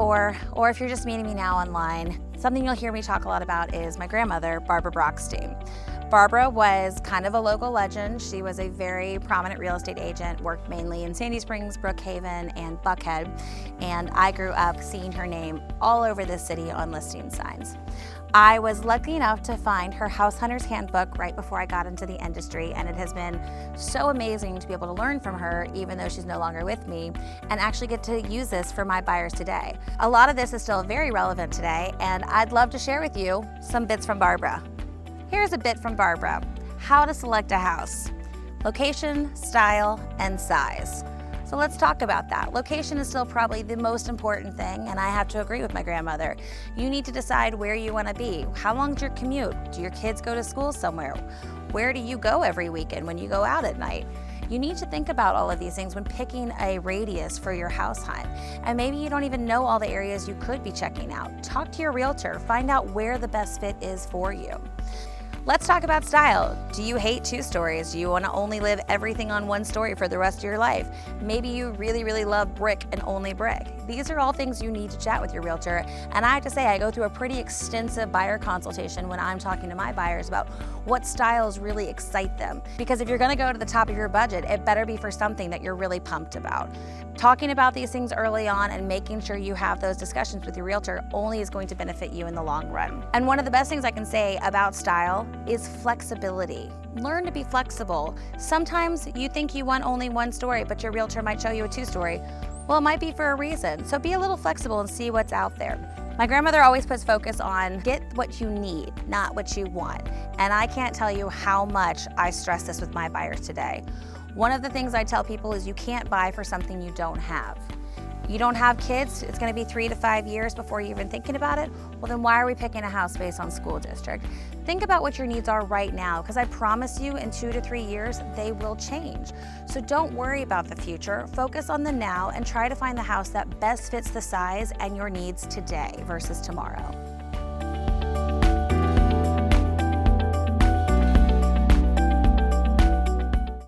before, or if you're just meeting me now online, something you'll hear me talk a lot about is my grandmother, Barbara Brockstein. Barbara was kind of a local legend. She was a very prominent real estate agent, worked mainly in Sandy Springs, Brookhaven, and Buckhead, and I grew up seeing her name all over the city on listing signs. I was lucky enough to find her House Hunters Handbook right before I got into the industry, and it has been so amazing to be able to learn from her, even though she's no longer with me, and actually get to use this for my buyers today. A lot of this is still very relevant today, and I'd love to share with you some bits from Barbara. Here's a bit from Barbara: how to select a house. Location, style, and size. So let's talk about that. Location is still probably the most important thing, and I have to agree with my grandmother. You need to decide where you want to be. How long's your commute? Do your kids go to school somewhere? Where do you go every weekend when you go out at night? You need to think about all of these things when picking a radius for your house hunt. And maybe you don't even know all the areas you could be checking out. Talk to your realtor, find out where the best fit is for you. Let's talk about style. Do you hate 2 stories? Do you want to only live everything on 1 story for the rest of your life? Maybe you really love brick and only brick. These are all things you need to chat with your realtor. And I have to say, I go through a pretty extensive buyer consultation when I'm talking to my buyers about what styles really excite them. Because if you're going to go to the top of your budget, it better be for something that you're really pumped about. Talking about these things early on and making sure you have those discussions with your realtor only is going to benefit you in the long run. And one of the best things I can say about style is flexibility. Learn to be flexible. Sometimes you think you want only 1 story, but your realtor might show you a 2-story. Well, it might be for a reason. So be a little flexible and see what's out there. My grandmother always puts focus on get what you need, not what you want. And I can't tell you how much I stress this with my buyers today. One of the things I tell people is you can't buy for something you don't have. You don't have kids, it's gonna be 3 to 5 years before you're even thinking about it. Well, then why are we picking a house based on school district? Think about what your needs are right now, because I promise you in 2 to 3 years, they will change. So don't worry about the future, focus on the now and try to find the house that best fits the size and your needs today versus tomorrow.